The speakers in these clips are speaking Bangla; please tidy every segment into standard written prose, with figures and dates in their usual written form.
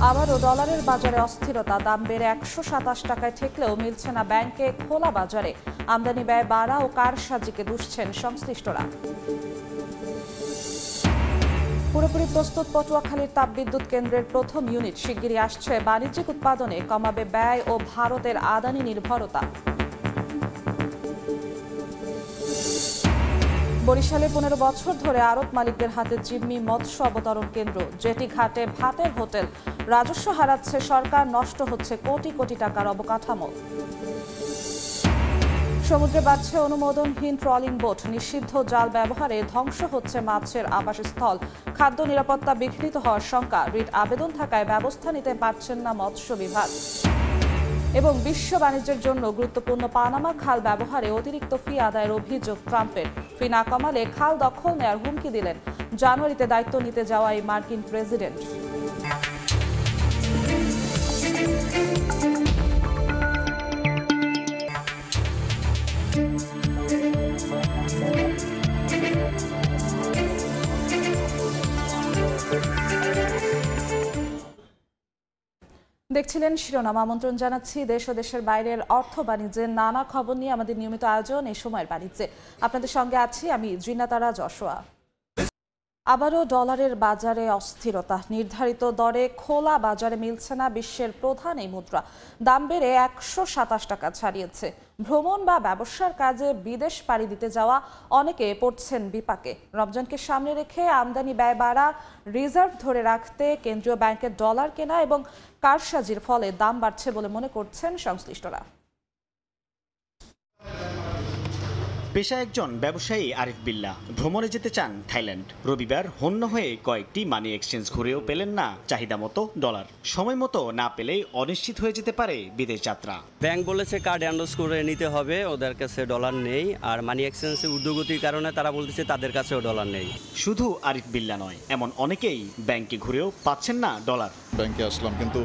আবারও ডলারের বাজারে অস্থিরতা, দাম বেড়ে ১২৭ টাকায় ঠেকলেও মিলছে না ব্যাংকে খোলা বাজারে। আমদানি ব্যয় বাড়া ও কারসাজিকে দুষছেন সংশ্লিষ্টরা। পুরোপুরি প্রস্তুত পটুয়াখালীর তাপবিদ্যুৎ কেন্দ্রের প্রথম ইউনিট শিগগিরই আসছে। বাণিজ্যিক উৎপাদনে কমাবে ব্যয় ও ভারতের আদানি নির্ভরতা। বরিশালে ১৫ বছর ধরে আড়ত মালিকদের হাতে জিম্মি মৎস্য অবতরণ কেন্দ্র। জেটি ঘাটে ভাতের হোটেল। রাজস্ব হারাচ্ছে সরকার, নষ্ট হচ্ছে কোটি কোটি টাকার অবকাঠামো। সমুদ্রে বাড়ছে অনুমোদনহীন ট্রলিং বোট। নিষিদ্ধ জাল ব্যবহারে ধ্বংস হচ্ছে মাছের আবাসস্থল। খাদ্য নিরাপত্তা বিঘ্নিত হওয়ার শঙ্কা। রিট আবেদন থাকায় ব্যবস্থা নিতে পারছেন না মৎস্য বিভাগ। এবং বিশ্ব বাণিজ্যের জন্য গুরুত্বপূর্ণ পানামা খাল ব্যবহারে অতিরিক্ত ফি আদায়ের অভিযোগ ট্রাম্পের। ফি না কমালে খাল দখল নেয়ার হুমকি দিলেন জানুয়ারিতে দায়িত্ব নিতে যাওয়া এই মার্কিন প্রেসিডেন্ট। দেখছিলেন শিরোনাম। আমন্ত্রণ জানাচ্ছি দেশ ও দেশের বাইরের অর্থ বাণিজ্যের নানা খবর নিয়ে আমাদের নিয়মিত আয়োজন এই সময়ের বাণিজ্যে। আপনাদের সঙ্গে আছি আমি জিন্নাতারা যশোয়া। আবারও ডলারের বাজারে অস্থিরতা। নির্ধারিত দরে খোলা বাজারে মিলছে না বিশ্বের প্রধান এই মুদ্রা। দাম বেড়ে ১২৭ টাকা ছাড়িয়েছে। ভ্রমণ বা ব্যবসার কাজে বিদেশ পাড়ি দিতে যাওয়া অনেকে পড়ছেন বিপাকে। রমজানকে সামনে রেখে আমদানি ব্যয় বাড়া, রিজার্ভ ধরে রাখতে কেন্দ্রীয় ব্যাংকের ডলার কেনা এবং কারসাজির ফলে দাম বাড়ছে বলে মনে করছেন সংশ্লিষ্টরা। পেশা একজন ব্যবসায়ী আরিফ বিল্লাহ ভ্রমণে যেতে চান থাইল্যান্ড। রবিবার হন্য হয়ে কয়েকটি মানি এক্সচেঞ্জ ঘুরেও পেলেন না চাহিদা মতো ডলার। সময় মতো না পেলে অনিশ্চিত হয়ে যেতে পারে বিদেশ যাত্রা। ব্যাংক বলেছে কার্ড অ্যান্ডোজ করে নিতে হবে, ওদের কাছে ডলার নেই। আর মানি এক্সচেঞ্জের ঊর্ধ্বগতির কারণে তারা বলতেছে তাদের কাছেও ডলার নেই। শুধু আরিফ বিল্লাহ নয়, এমন অনেকেই ব্যাংকে ঘুরেও পাচ্ছেন না ডলার। ব্যাংকে আসলাম কিন্তু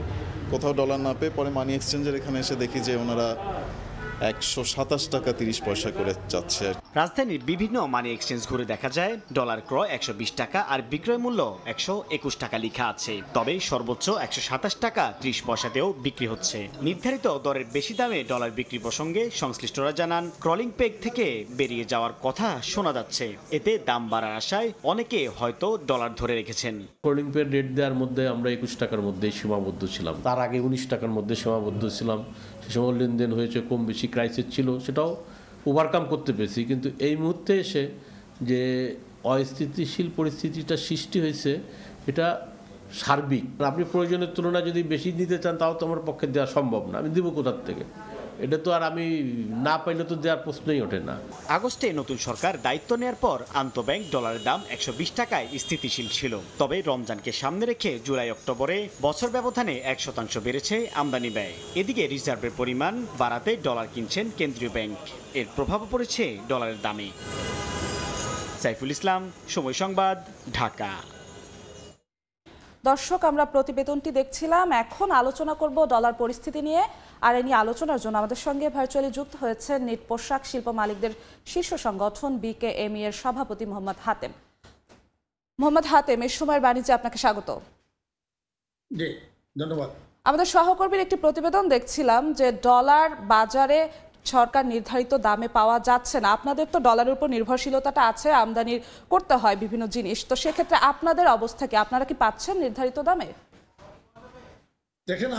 কোথাও ডলার না পেয়ে পরে মানি এক্সচেঞ্জের এখানে এসে দেখি যে ওনারা ১২৭ টাকা ৩০ পয়সা করে যাচ্ছে। রাজধানীর বিভিন্ন মানি এক্সচেঞ্জ ঘুরে দেখা যায় ডলার ক্রয় ১২০ টাকা আর বিক্রয় মূল্য ১২১ টাকা লেখা আছে। তবে সর্বোচ্চ ১২৭ টাকা ৩০ পয়সাতেও বিক্রি হচ্ছে। নির্ধারিত দরের বেশি দামে ডলার বিক্রি প্রসঙ্গে সংশ্লিষ্টরা জানান, ক্রলিং পেগ থেকে বেরিয়ে যাওয়ার কথা শোনা যাচ্ছে। এতে দাম বাড়ার আশায় অনেকে হয়তো ডলার ধরে রেখেছেন। ক্রলিং পেগ রেট দেওয়ার মধ্যে আমরা ২১ টাকার মধ্যেই সীমাবদ্ধ ছিলাম। তার আগে ১৯ টাকার মধ্যে সীমাবদ্ধ ছিলাম। সে সময় লেনদেন হয়েছে, কম বেশি ক্রাইসিস ছিল, সেটাও ওভারকাম করতে পেরেছি। কিন্তু এই মুহূর্তে এসে যে অস্থিতিশীল পরিস্থিতিটা সৃষ্টি হয়েছে, এটা সার্বিক। আপনি প্রয়োজনের তুলনায় যদি বেশি নিতে চান তাও তো আমার পক্ষে দেওয়া সম্ভব না। আমি দিব কোথার থেকে? এটা তো আর আমি না পাইলে তো দেওয়ার প্রশ্নই ওঠে না। আগস্টে নতুন সরকার দায়িত্ব নেওয়ার পর আন্তঃব্যাংক ডলারের দাম ১২০ টাকায় স্থিতিশীল ছিল। তবে রমজানকে সামনে রেখে জুলাই অক্টোবরে বছর ব্যবধানে ১% বেড়েছে আমদানি ব্যয়। এদিকে রিজার্ভের পরিমাণ বাড়াতে ডলার কিনছেন কেন্দ্রীয় ব্যাংক। এর প্রভাবও পড়েছে ডলারের দামে। সাইফুল ইসলাম, সময় সংবাদ, ঢাকা। দর্শক, আমরা প্রতিবেদনটি দেখছিলাম। এখন আলোচনা করব ডলার পরিস্থিতি নিয়ে। আর এই নিয়ে আলোচনার জন্য আমাদের সঙ্গে ভার্চুয়ালি যুক্ত হয়েছে নিট পোশাক শিল্প মালিকদের শীর্ষ সংগঠন বিকেএমই এর সভাপতি মোহাম্মদ হাতেম। মোহাম্মদ হাতেম, এই সময়ের বাণিজ্যে আপনাকে স্বাগত। জি, ধন্যবাদ। আমাদের সহকর্মীর একটি প্রতিবেদন দেখছিলাম যে ডলার বাজারে সরকার নির্ধারিত দামে পাওয়া যাচ্ছে না। আপনাদের তো ডলারের উপর নির্ভরশীলতাটা আছে, আমদানি করতে হয় বিভিন্ন জিনিস। তো সেক্ষেত্রে আপনাদের অবস্থা কি? আপনারা কি পাচ্ছেন নির্ধারিত দামে? দেখেন,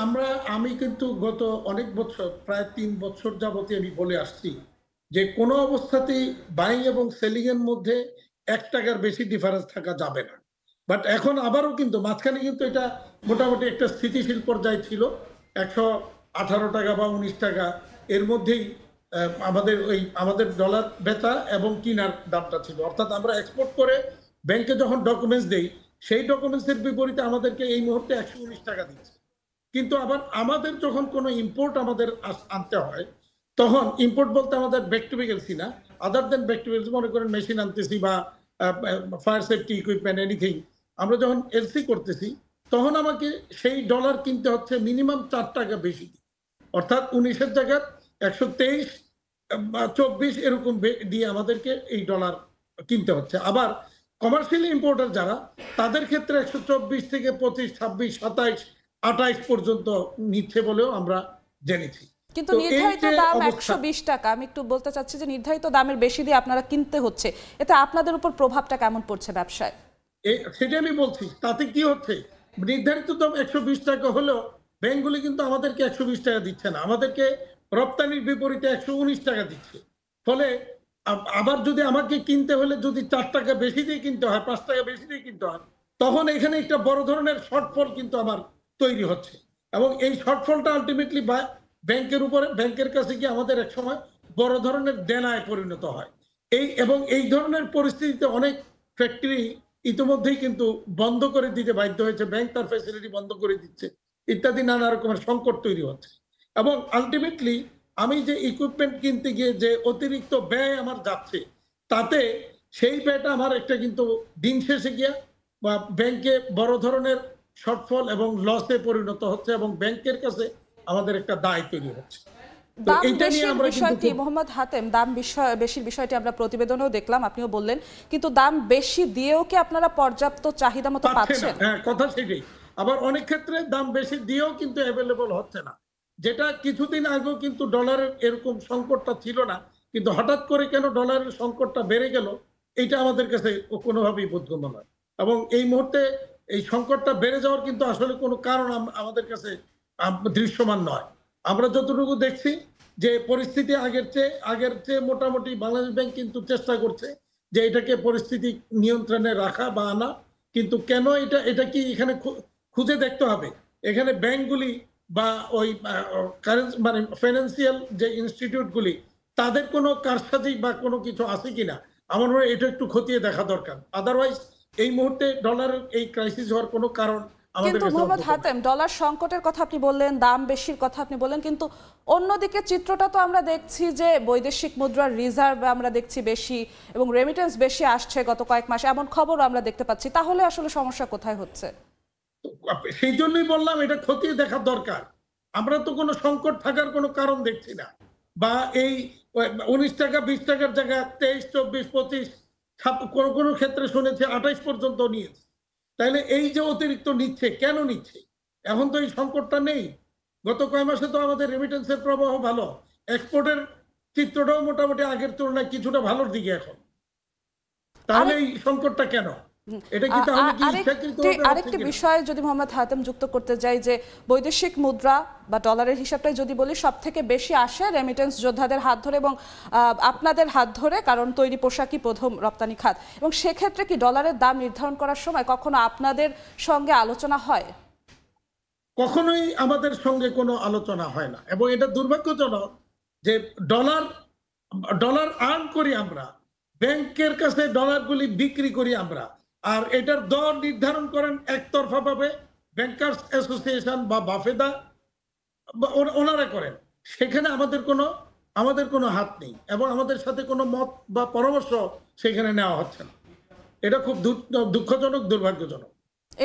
আমি কিন্তু গত অনেক বছর, প্রায় ৩ বছর যাবতীয় আমি বলে আসছি যে কোনো অবস্থাতেই বাইং এবং সেলিং এর মধ্যে ১ টাকার বেশি ডিফারেন্স থাকা যাবে না। বাট এখন আবারও কিন্তু মাঝখানে কিন্তু এটা মোটামুটি একটা স্থিতিশীল পর্যায়ে ছিল। ১১৮ টাকা বা ১৯ টাকা এর মধ্যেই আমাদের ডলার বেচা এবং কিনার দামটা ছিল। অর্থাৎ আমরা এক্সপোর্ট করে ব্যাংকে যখন ডকুমেন্টস দেই, সেই ডকুমেন্টসের বিপরীতে আমাদেরকে এই মুহূর্তে ১১৯ টাকা দিচ্ছে। কিন্তু আবার আমাদের যখন কোনো ইম্পোর্ট আমাদের আনতে হয়, তখন ইম্পোর্ট বলতে আমাদের ব্যাক টু ব্যাক এলসি না, আদার দেন ব্যাক টু এলসি, মনে করেন মেশিন আনতেছি বা ফায়ার সেফটি ইকুইপমেন্ট এনিথিং, আমরা যখন এলসি করতেছি তখন আমাকে সেই ডলার কিনতে হচ্ছে মিনিমাম ৪ টাকা বেশি। অর্থাৎ ১৯-এর জায়গায় ১২৩ বা ২৪ এরকম দিয়ে আমাদেরকে এই ডলার কিনতে হচ্ছে। আবার কমার্শিয়াল ইম্পোর্টার যারা, তাদের ক্ষেত্রে ১২৪ থেকে ২৫, ২৬, ২৭ 28 পর্যন্ত নিচ্ছে বলেও আমরা জেনেছি। কিন্তু তো এই নির্ধারিত যে দাম অবস্থা, 120 টাকা, আমি একটু বলতে চাচ্ছি যে নির্ধারিত দামের বেশি দিয়ে আপনারা কিনতে হচ্ছে, এতে আপনাদের উপর প্রভাবটা কেমন পড়ছে ব্যবসায়? সেটা আমি বলছি, তাতে কি হচ্ছে, নির্ধারিত দাম 120 টাকা হলেও ব্যাংকগুলি কিন্তু আমাদেরকে 120 টাকা দিচ্ছে না, আমাদেরকে রপ্তানির বিপরীতে 119 টাকা দিচ্ছে। ফলে আবার যদি আমাকে কিনতে হলে যদি 4 টাকা বেশি দিয়ে কিনতে হয়, 5 টাকা বেশি দিয়ে কিনতে হয়, তখন এখানে একটা বড় ধরনের শর্টফল কিন্তু আমার তৈরি হচ্ছে। এবং এই শর্টফলটা আলটিমেটলি ব্যাংকের উপরে, ব্যাংকের কাছে গিয়ে আমাদের এক সময় বড় ধরনের দেনায় পরিণত হয়। এই ধরনের পরিস্থিতিতে অনেক ফ্যাক্টরি ইতিমধ্যেই কিন্তু বন্ধ করে দিতে বাধ্য হয়েছে, ব্যাংক তার ফ্যাসিলিটি বন্ধ করে দিচ্ছে, ইত্যাদি নানা রকমের সংকট তৈরি হচ্ছে। এবং আলটিমেটলি আমি যে ইকুইপমেন্ট কিনতে গিয়ে যে অতিরিক্ত ব্যয় আমার যাচ্ছে, তাতে সেই ব্যয়টা আমার একটা কিন্তু দিন শেষে গিয়া বা ব্যাংকে বড় ধরনের শর্টফল এবং লসে পরিণত হচ্ছে, এবং ব্যাংকের কাছে আমাদের একটা দায় তৈরি হচ্ছে। তো দাম এইটা নিয়ে বেশির আমরা বিষয়টি কিন্তু মোহাম্মদ হাতেম, বেশির বিষয়টি আমরা প্রতিবেদনেও দেখলাম, আপনিও বললেন, কিন্তু দাম বেশি দিয়েও কি আপনারা পর্যাপ্ত চাহিদা মতো পাচ্ছে না। পাচ্ছেন? হ্যাঁ, কথা সেটাই। আবার অনেক ক্ষেত্রে দাম বেশি দিয়েও কিন্তু অ্যাভেলেবল হচ্ছে না, যেটা কিছুদিন আগেও কিন্তু ডলারের এরকম সংকটটা ছিল না, কিন্তু হঠাৎ করে কেন ডলারের সংকটটা বেড়ে গেল, এটা আমাদের কাছে কোনোভাবেই বোধগম্য নয়। এবং এই মুহূর্তে এই সংকটটা বেড়ে যাওয়ার কিন্তু আসলে কোনো কারণ আমাদের কাছে দৃশ্যমান নয়। আমরা যতটুকু দেখছি যে পরিস্থিতি আগের চেয়ে মোটামুটি বাংলাদেশ ব্যাংক কিন্তু চেষ্টা করছে যে এটাকে পরিস্থিতি নিয়ন্ত্রণে রাখা বা আনা। কিন্তু কেন এটা কি এখানে খুঁজে দেখতে হবে। এখানে ব্যাংকগুলি বা ওই কারেন্সি মানে ফাইন্যান্সিয়াল যে ইনস্টিটিউটগুলি, তাদের কোনো কারসাজি বা কোনো কিছু আছে কিনা, আমার মনে হয় এটা একটু খতিয়ে দেখা দরকার। আদারওয়াইজ এই মুহূর্তে ডলারের এই ক্রাইসিস হওয়ার কোনো কারণ আমাদের কিন্তু কাছে মোহাম্মদ অন্তত নেই। হাতেম, ডলার সংকটের কথা আপনি বললেন, দাম বেশির কথা আপনি বললেন, কিন্তু অন্যদিকে চিত্রটা তো আমরা দেখছি যে বৈদেশিক মুদ্রার রিজার্ভ আমরা দেখছি বেশি এবং রেমিটেন্স বেশি আসছে গত কয়েক মাসে, এমন খবরও আমরা দেখতে পাচ্ছি। তাহলে আসলে সমস্যা কোথায় হচ্ছে? সেই জন্যই বললাম এটা খতিয়ে দেখা দরকার। আমরা তো কোনো সংকট থাকার কোনো কারণ দেখছি না। বা এই 19 টাকা 20 টাকার জায়গায় 23, 24, 25, কোনো কোনো ক্ষেত্রে শুনেছি 28 পর্যন্ত নিয়েছে। তাইলে এই যে অতিরিক্ত নিচ্ছে, কেন নিচ্ছে? এখন তো এই সংকটটা নেই। গত কয় মাসে তো আমাদের রেমিটেন্সের প্রবাহ ভালো। এক্সপোর্টের চিত্রটাও মোটামুটি আগের তুলনায় কিছুটা ভালোর দিকে এখন। তাহলে এই সংকটটা কেন? এটা কি তাহলে কি ইচ্ছাকৃতভাবে হচ্ছে আরেকটি কিনা? বিষয় যদি মোহাম্মদ হাতেম যুক্ত করতে যাই, যে বৈদেশিক মুদ্রা বা ডলারের হিসাবটাই যদি বলি, সব থেকে বেশি আসে রেমিটেন্স যোদ্ধাদের হাত ধরে এবং আপনাদের হাত ধরে, কারণ তৈরি পোশাকই প্রথম রপ্তানি খাত। এবং সেক্ষেত্রে কি ডলারের দাম নির্ধারণ করার সময় কখনো আপনাদের সঙ্গে আলোচনা হয়? কখনোই আমাদের সঙ্গে কোনো আলোচনা হয় না, এবং এটা দুর্ভাগ্যজনক যে ডলার ডলার আর্ন করি আমরা, ব্যাংকের কাছে ডলারগুলি বিক্রি করি আমরা, আর এটার দর নির্ধারণ করেন একতরফা ভাবে ব্যাংকার্স অ্যাসোসিয়েশন বা বাফেদা ওনারা করেন। সেখানে আমাদের কোনো হাত নেই, এবং আমাদের সাথে কোনো মত বা পরামর্শ সেখানে নেওয়া হচ্ছে না। এটা খুব দুঃখজনক, দুর্ভাগ্যজনক।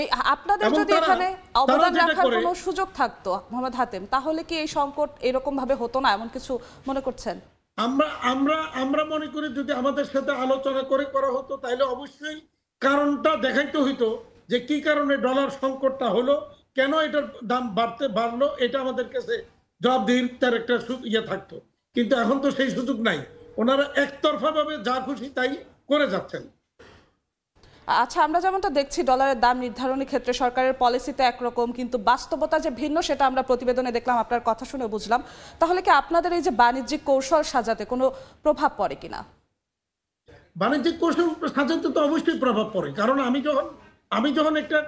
এই আপনাদের এবং যদি তারা এখানে অবদান যেটা রাখার করে, কোনো সুযোগ থাকতো মোহাম্মদ হাতেম, তাহলে কি এই সংকট এরকম ভাবে হতো না, এমন কিছু মনে করছেন? আমরা মনে করি যদি আমাদের সাথে আলোচনা করে করা হতো, তাহলে অবশ্যই কারণটা দেখাইতে হইতো যে কি কারণে ডলার সংকটটা হলো, কেন এটার দাম বাড়লো, এটা আমাদের কাছে জবাবদিহিতার একটা ইয়ে থাকতো। কিন্তু এখন তো সেই সুযোগ নাই, ওনারা একতরফা ভাবে যা খুশি তাই করে যাচ্ছেন। আচ্ছা, আমরা যেমনটা দেখছি ডলারের দাম নির্ধারণের ক্ষেত্রে সরকারের পলিসিতে একরকম, কিন্তু বাস্তবতা যে ভিন্ন সেটা আমরা প্রতিবেদনে দেখলাম, আপনার কথা শুনে বুঝলাম। তাহলে কি আপনাদের এই যে বাণিজ্যিক কৌশল সাজাতে কোনো প্রভাব পড়ে কিনা? বাণিজ্যিক কৌশল সাজাতে তো অবশ্যই প্রভাব পড়ে, কারণ আমি যখন একটা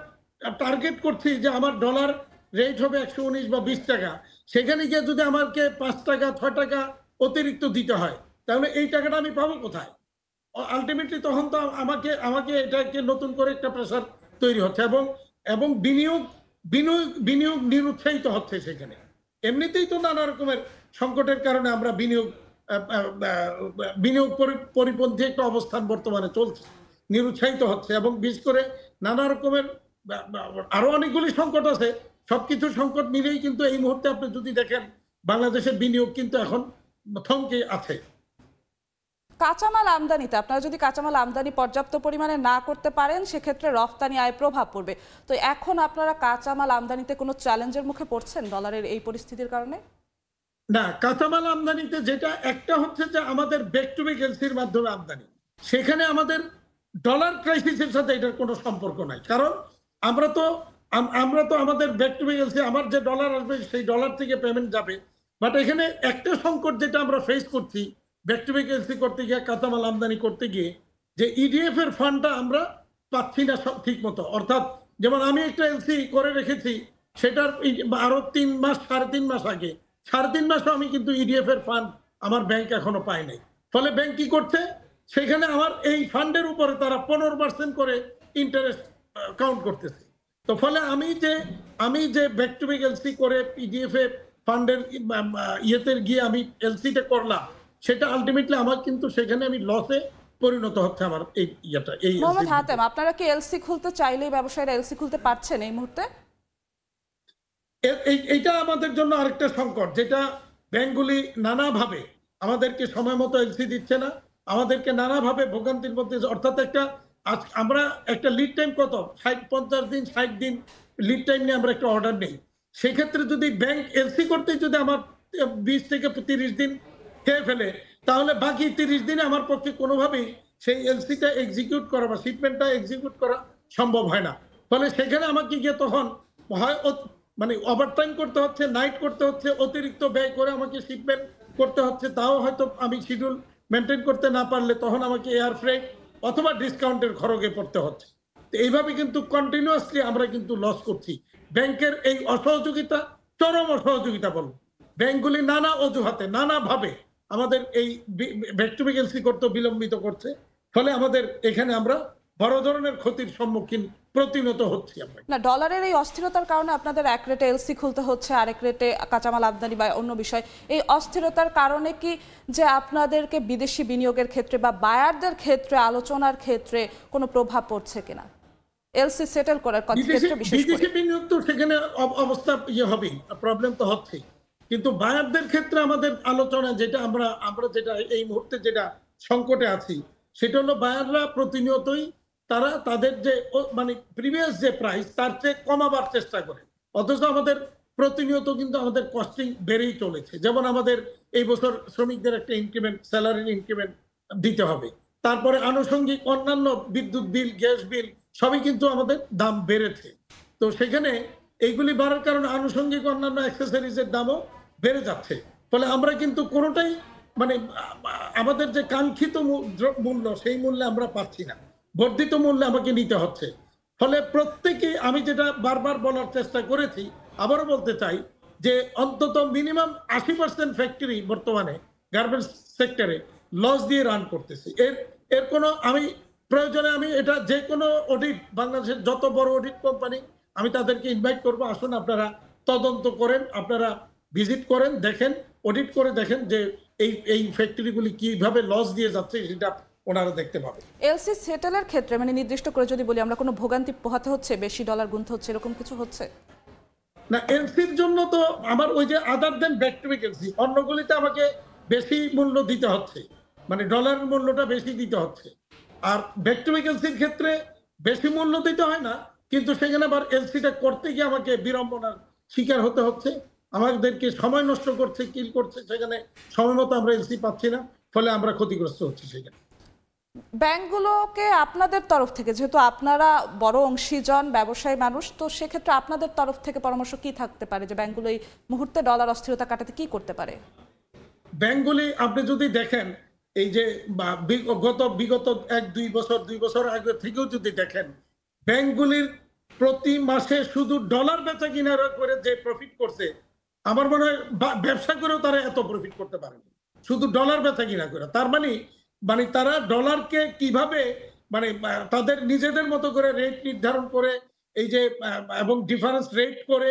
টার্গেট করছি যে আমার ডলার রেট হবে 119 বা 20 টাকা, সেখানে গিয়ে যদি আমাকে 5 টাকা 6 টাকা অতিরিক্ত দিতে হয়, তাহলে এই টাকাটা আমি পাবো কোথায়? আলটিমেটলি তখন তো আমাকে এটাকে নতুন করে একটা প্রেসার তৈরি হচ্ছে, এবং বিনিয়োগ নিরুৎসাহিত হচ্ছে সেখানে। এমনিতেই তো নানা রকমের সংকটের কারণে আমরা বিনিয়োগ পরিপন্থী একটা অবস্থান বর্তমানে চলছে, নিরুৎসাহিত হচ্ছে, এবং বিশেষ করে নানা রকমের আরো অনেকগুলি সংকট আছে। সবকিছু সংকট মিলেই কিন্তু এই মুহূর্তে আপনি যদি দেখেন, বাংলাদেশের বিনিয়োগ কিন্তু এখন থমকে আছে। কাঁচামাল আমদানিতে আপনারা যদি কাঁচামাল আমদানি পর্যাপ্ত পরিমাণে না করতে পারেন সেক্ষেত্রে রফতানি আয়ে প্রভাব পড়বে। তো এখন আপনারা কাঁচামাল আমদানিতে কোনো চ্যালেঞ্জের মুখে পড়ছেন ডলারের এই পরিস্থিতির কারণে? না, কাঁচামাল আমদানিতে যেটা একটা হচ্ছে যে আমাদের ব্যাক টু ব্যাক এলসির মাধ্যমে আমদানি, সেখানে আমাদের ডলার ক্রাইসিসের সাথে এটার কোনো সম্পর্ক নাই। কারণ আমরা তো আমাদের ব্যাক টু ব্যাক এলসি, আমার যে ডলার আসবে সেই ডলার থেকে পেমেন্ট যাবে। বাট এখানে একটা সংকট যেটা আমরা ফেস করছি ব্যাক টু ব্যাক এলসি করতে গিয়ে, কাঁচামাল আমদানি করতে গিয়ে, যে ইডিএফ এর ফান্ডটা আমরা পাচ্ছি না ঠিক মতো। অর্থাৎ যেমন আমি একটা এলসি করে রেখেছি, সেটার আরো 3 মাস 3.5 মাস আগে, 3.5 মাসও আমি কিন্তু ইডিএফ এর ফান্ড আমার ব্যাংক এখনো পায় নাই। ফলে ব্যাংক কি করছে, সেখানে আমার এই ফান্ডের উপরে তারা 15% করে ইন্টারেস্ট কাউন্ট করতেছে। তো ফলে আমি যে ব্যাক টু ব্যাক এলসি করে পিডিএফ এ ফান্ডের ইয়েতে গিয়ে আমি এলসিটা করলাম, সেটা আলটিমেটলি আমার কিন্তু সেখানে আমি লসে পরিণত হচ্ছে আমার এই ইয়েটা। এই মোহাম্মদ হাতেম, আপনারা কি এলসি খুলতে চাইলেই ব্যবসায়ীরা এলসি খুলতে পারছেন এই মুহূর্তে? এইটা আমাদের জন্য আরেকটা সংকট, যেটা ব্যাংকগুলি নানাভাবে আমাদেরকে সময় মতো এলসি দিচ্ছে না, আমাদেরকে নানাভাবে ভোগান্তির মধ্যে। অর্থাৎ আমরা একটা লিড টাইম কত 50 দিন 60 দিন লিড টাইম নিয়ে আমরা একটা অর্ডার নেই। সেক্ষেত্রে যদি ব্যাংক এলসি করতে যদি আমার 20 থেকে 30 দিন খেয়ে ফেলে, তাহলে বাকি 30 দিনে আমার পক্ষে কোনোভাবেই সেই এলসিটা এক্সিকিউট করা বা শিপমেন্টটা এক্সিকিউট করা সম্ভব হয় না। ফলে সেখানে আমাকে গিয়ে তখন হয় মানে ওভারটাইম করতে হচ্ছে, নাইট করতে হচ্ছে, অতিরিক্ত ব্যয় করে আমাকে শিপমেন্ট করতে হচ্ছে। তাও হয়তো আমি শিডিউল মেনটেন করতে না পারলে তখন আমাকে এয়ার ফ্রেট অথবা ডিসকাউন্টের খরচে পড়তে হচ্ছে। তো এইভাবে কিন্তু কন্টিনিউয়াসলি আমরা কিন্তু লস করছি। ব্যাংকের এই অসহযোগিতা, চরম অসহযোগিতা বলবো, ব্যাংকগুলি নানা অজুহাতে নানাভাবে আমাদের এই ব্যাক টু ব্যাক এলসি করতে বিলম্বিত করছে। ফলে আমাদের এখানে আমরা বড় ধরনের ক্ষতির সম্মুখীন প্রতিনিয়ত হচ্ছি। না, ডলারের এই অস্থিরতার কারণে আপনাদের এক রেটে এলসি খুলতে হচ্ছে, আরেক রেটে কাঁচামাল আমদানি বা অন্য বিষয়। এই অস্থিরতার কারণে কি যে আপনাদেরকে বিদেশি বিনিয়োগের ক্ষেত্রে বা বায়ারদের ক্ষেত্রে আলোচনার ক্ষেত্রে কোনো প্রভাব পড়ছে কিনা এলসি সেটেল করার ক্ষেত্রে? বিদেশি বিনিয়োগ তো সেখানে অবস্থা হবেই, প্রবলেম তো হচ্ছেই। কিন্তু বায়ারদের ক্ষেত্রে আমাদের আলোচনা যেটা আমরা যেটা এই মুহূর্তে যেটা সংকটে আছি, সেটা হলো বায়াররা প্রতিনিয়তই তারা তাদের যে মানে প্রিভিয়াস যে প্রাইস তার চেয়ে কমাবার চেষ্টা করে, অথচ আমাদের প্রতিনিয়ত কিন্তু আমাদের কস্টিং বেড়েই চলেছে। যেমন আমাদের এই বছর শ্রমিকদের একটা ইনক্রিমেন্ট, স্যালারির ইনক্রিমেন্ট দিতে হবে, তারপরে আনুষঙ্গিক অন্যান্য বিদ্যুৎ বিল, গ্যাস বিল সবই কিন্তু আমাদের দাম বেড়েছে। তো সেখানে এইগুলি বাড়ার কারণে আনুষঙ্গিক অন্যান্য অ্যাক্সেসরিজের দামও বেড়ে যাচ্ছে। ফলে আমরা কিন্তু কোনোটাই মানে আমাদের যে কাঙ্ক্ষিত মূল্য সেই মূল্যে আমরা পাচ্ছি না, বর্ধিত মূল্যে আমাকে নিতে হচ্ছে। ফলে প্রত্যেকে, আমি যেটা বারবার বলার চেষ্টা করেছি, আবারও বলতে চাই যে অন্তত মিনিমাম 80% ফ্যাক্টরি বর্তমানে গার্মেন্টস সেক্টরে লস দিয়ে রান করতেছে। এর কোনো আমি প্রয়োজনে আমি এটা যে কোনো অডিট, বাংলাদেশের যত বড় অডিট কোম্পানি আমি তাদেরকে ইনভাইট করবো, আসুন আপনারা তদন্ত করেন, আপনারা ভিজিট করেন, দেখেন, অডিট করে দেখেন যে এই ফ্যাক্টরিগুলি কিভাবে লস দিয়ে যাচ্ছে, সেটা ওনারা দেখতে পাবে। এলসি সেটেলের ক্ষেত্রে মানে নির্দিষ্ট করে যদি বলি, আমরা কোনো ভোগান্তি পোহাতে হচ্ছে, বেশি ডলার গুনতে হচ্ছে, এরকম কিছু হচ্ছে না? এলসির জন্য তো আমার ওই যে other then back to back LC, অন্যগুলিতে আমাকে বেশি মূল্য দিতে হচ্ছে, মানে ডলারের মূল্যটা বেশি দিতে হচ্ছে। আর ব্যাক টু ব্যাক এলসির ক্ষেত্রে বেশি মূল্য দিতে হয় না, কিন্তু সেখানে আবার এলসিটা করতে গিয়ে আমাকে বিড়ম্বনার শিকার হতে হচ্ছে, আমাদেরকে সময় নষ্ট করছে, কিল করছে, সেখানে সময় মতো আমরা এলসি পাচ্ছি না, ফলে আমরা ক্ষতিগ্রস্ত হচ্ছি। সেখানে ব্যাংকগুলোকে আপনাদের তরফ থেকে, যেহেতু আপনারা বড় অংশীজন ব্যবসায়ী মানুষ, তো সেক্ষেত্রে আপনাদের তরফ থেকে পরামর্শ কি থাকতে পারে যে ব্যাংকগুলো এই মুহূর্তে ডলার অস্থিরতা কাটাতে কি করতে পারে? ব্যাংকগুলি আপনি যদি দেখেন, এই যে বিগত 2 বছর আগে থেকেও যদি দেখেন, ব্যাংকগুলির প্রতি মাসে শুধু ডলার বেচা কিনা করে যে প্রফিট করছে, আমার মনে হয় ব্যবসা করেও তারা এত প্রফিট করতে পারেনি, শুধু ডলার বেচা কিনা করে। তার মানে তারা ডলারকে কিভাবে মানে তাদের নিজেদের মতো করে রেট নির্ধারণ করে, এই যে এবং ডিফারেন্স রেট করে,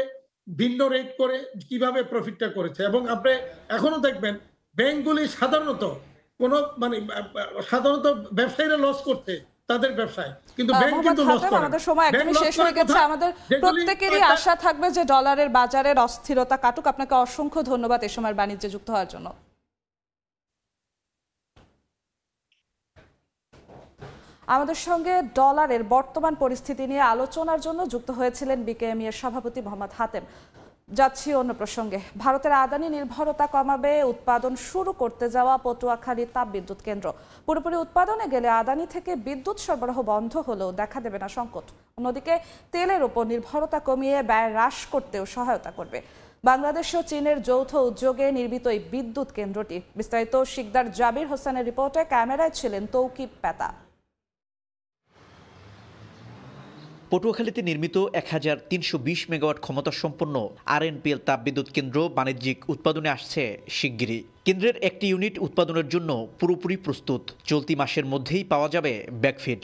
ভিন্ন রেট করে কিভাবে প্রফিটটা করেছে। এবং আপনি এখনো দেখবেন ব্যাংকগুলি সাধারণত ব্যবসায়ীরা লস করছে তাদের ব্যবসায়, কিন্তু ব্যাংক কিন্তু লস করে না। আমাদের সময় একদমই শেষ হয়ে গেছে। আমাদের প্রত্যেকেরই আশা থাকবে যে ডলারের বাজারের অস্থিরতা কাটুক। আপনাকে অসংখ্য ধন্যবাদ এই সময়ের বাণিজ্যে যুক্ত হওয়ার জন্য। আমাদের সঙ্গে ডলারের বর্তমান পরিস্থিতি নিয়ে আলোচনার জন্য যুক্ত হয়েছিলেন বিকেএমই এর সভাপতি মোহাম্মদ হাতেম। যাচ্ছি অন্য প্রসঙ্গে। ভারতের আদানি নির্ভরতা কমাবে উৎপাদন শুরু করতে যাওয়া পটুয়াখালী তাপবিদ্যুৎ কেন্দ্র। পুরোপুরি উৎপাদনে গেলে আদানি থেকে বিদ্যুৎ সরবরাহ বন্ধ হলেও দেখা দেবে না সংকট। অন্যদিকে তেলের উপর নির্ভরতা কমিয়ে ব্যয় হ্রাস করতেও সহায়তা করবে। বাংলাদেশ ও চীনের যৌথ উদ্যোগে নির্মিত এই বিদ্যুৎ কেন্দ্রটি। বিস্তারিত শিকদার জাবির হোসেনের রিপোর্টে, ক্যামেরায় ছিলেন তৌকিব পেতা। পটুয়াখালীতে নির্মিত 1320 মেগাওয়াট ক্ষমতা সম্পন্ন আরএনপিএল তাপবিদ্যুৎ কেন্দ্র বাণিজ্যিক উৎপাদনে আসছে শিগগিরই। কেন্দ্রের একটি ইউনিট উৎপাদনের জন্য পুরোপুরি প্রস্তুত। চলতি মাসের মধ্যেই পাওয়া যাবে ব্যাকফিড।